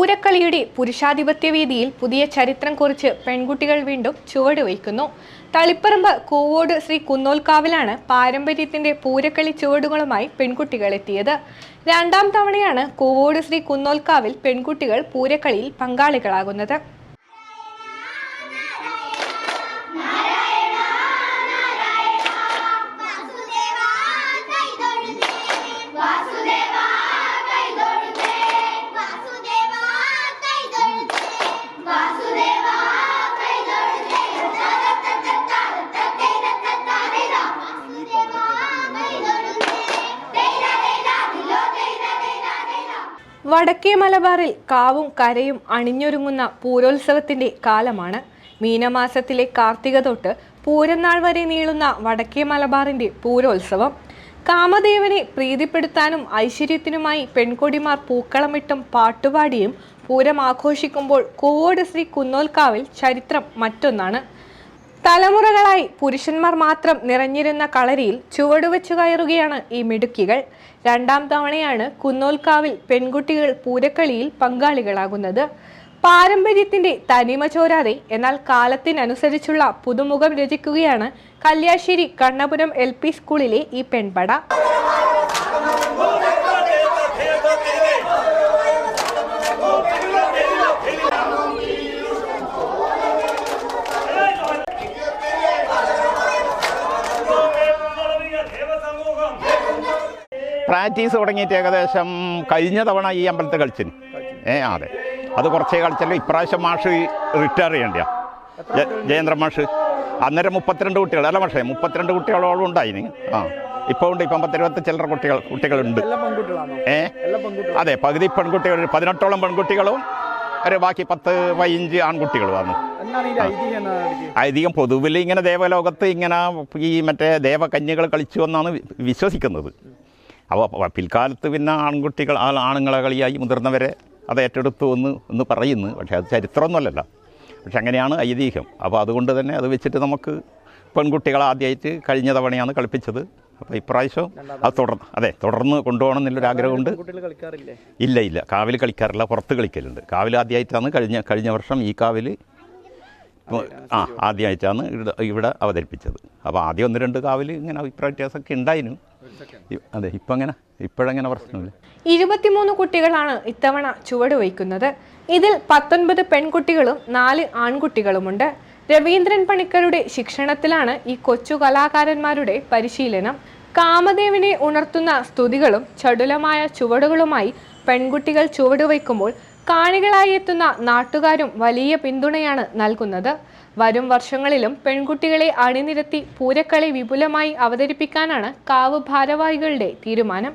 പൂരക്കളിയുടെ പുരുഷാധിപത്യ വേദിയിൽ പുതിയ ചരിത്രം കുറിച്ച് പെൺകുട്ടികൾ വീണ്ടും ചുവടുവയ്ക്കുന്നു. തളിപ്പറമ്പ് കൂവോട് ശ്രീ കുന്നോൽക്കാവിലാണ് പാരമ്പര്യത്തിന്റെ പൂരക്കളി ചുവടുകളുമായി പെൺകുട്ടികൾ എത്തിയത്. രണ്ടാം തവണയാണ് കൂവോട് ശ്രീ കുന്നോൽക്കാവിൽ പെൺകുട്ടികൾ പൂരക്കളിയിൽ പങ്കാളികളാകുന്നത്. വടക്കേ മലബാറിൽ കാവും കരയും അണിഞ്ഞൊരുങ്ങുന്ന പൂരോത്സവത്തിന്റെ കാലമാണ്. മീനമാസത്തിലെ കാർത്തിക തൊട്ട് പൂരനാൾ വരെ നീളുന്ന വടക്കേ മലബാറിന്റെ പൂരോത്സവം. കാമദേവനെ പ്രീതിപ്പെടുത്താനും ഐശ്വര്യത്തിനുമായി പെൺകൊടിമാർ പൂക്കളമിട്ടും പാട്ടുപാടിയും പൂരം ആഘോഷിക്കുമ്പോൾ കൂവോട് ശ്രീ കുന്നോൽക്കാവിൽ ചരിത്രം മറ്റൊന്നാണ്. തലമുറകളായി പുരുഷന്മാർ മാത്രം നിറഞ്ഞിരുന്ന കളരിയിൽ ചുവടുവെച്ചു കയറുകയാണ് ഈ മിടുക്കികൾ. രണ്ടാം തവണയാണ് കുന്നോൽക്കാവിൽ പെൺകുട്ടികൾ പൂരക്കളിയിൽ പങ്കാളികളാകുന്നത്. പാരമ്പര്യത്തിന്റെ തനിമ ചോരാതെ എന്നാൽ കാലത്തിനനുസരിച്ചുള്ള പുതുമുഖം രചിക്കുകയാണ് കല്യാശ്ശേരി കണ്ണപുരം LP സ്കൂളിലെ ഈ പെൺപട. പ്രാക്ടീസ് തുടങ്ങിയിട്ട് ഏകദേശം കഴിഞ്ഞ തവണ ഈ അമ്പലത്തിൽ കളിച്ചിന്. അതെ, അത് കുറച്ചേ കളിച്ചല്ലോ. ഇപ്രാവശ്യം മാഷ് റിട്ടയർ ചെയ്യണ്ട, ജയേന്ദ്രൻ മാഷ്. അന്നേരം 32 കുട്ടികൾ, അല്ല മാഷേ 32 കുട്ടികളോളം ഉണ്ടായിന്. ഇപ്പോൾ ഉണ്ട്, ഇപ്പം 10-20 ചില്ലറ കുട്ടികളുണ്ട്. അതെ, പകുതി പെൺകുട്ടികൾ, 18ഓളം പെൺകുട്ടികളും ഒരു ബാക്കി 10-15 ആൺകുട്ടികളുമാണ്. ഐതിഹ്യം പൊതുവിൽ ഇങ്ങനെ ദേവലോകത്ത് ഇങ്ങനെ ഈ മറ്റേ ദേവകന്യകൾ കളിച്ചു എന്നാണ് വിശ്വസിക്കുന്നത്. അപ്പോൾ പിൽക്കാലത്ത് പിന്നെ ആണുങ്ങളെ കളിയായി മുതിർന്നവരെ അത് ഏറ്റെടുത്തു എന്ന് പറയുന്നു. പക്ഷേ അത് ചരിത്രമൊന്നുമല്ലല്ലോ, പക്ഷെ അങ്ങനെയാണ് ഐതിഹ്യം. അപ്പോൾ അതുകൊണ്ട് തന്നെ അത് വെച്ചിട്ട് നമുക്ക് പെൺകുട്ടികളെ ആദ്യമായിട്ട് കഴിഞ്ഞ തവണയാണ് കളിപ്പിച്ചത്. അപ്പോൾ ഇപ്രാവശ്യം അത് തുടർന്ന് കൊണ്ടുപോകണം എന്നുള്ളൊരാഗ്രഹമുണ്ട്. ഇല്ല, കാവിൽ കളിക്കാറില്ല, പുറത്ത് കളിക്കലുണ്ട്. കാവിൽ ആദ്യമായിട്ടാണ് കഴിഞ്ഞ വർഷം ഈ കാവിൽ ആദ്യമായിട്ടാണ് ഇവിടെ അവതരിപ്പിച്ചത്. അപ്പോൾ ആദ്യം 1-2 കാവിൽ ഇങ്ങനെ അഭിപ്രായ വ്യത്യാസമൊക്കെ ഉണ്ടായിരുന്നു. അതെ, ഇപ്പോഴങ്ങനെ പ്രശ്നമില്ല. 23 കുട്ടികളാണ് ഇത്തവണ ചുവട് വയ്ക്കുന്നത്. ഇതിൽ 19 പെൺകുട്ടികളും 4 ആൺകുട്ടികളുമുണ്ട്. രവീന്ദ്രൻ പണിക്കരുടെ ശിക്ഷണത്തിലാണ് ഈ കൊച്ചു കലാകാരന്മാരുടെ പരിശീലനം. കാമദേവനെ ഉണർത്തുന്ന സ്തുതികളും ചടുലമായ ചുവടുകളുമായി പെൺകുട്ടികൾ ചുവടുവയ്ക്കുമ്പോൾ കാണികളായി എത്തുന്ന നാട്ടുകാരും വലിയ പിന്തുണയാണ് നൽകുന്നത്. വരും വർഷങ്ങളിലും പെൺകുട്ടികളെ അണിനിരത്തി പൂരക്കളി വിപുലമായി അവതരിപ്പിക്കാനാണ് കാവ് ഭാരവാഹികളുടെ തീരുമാനം.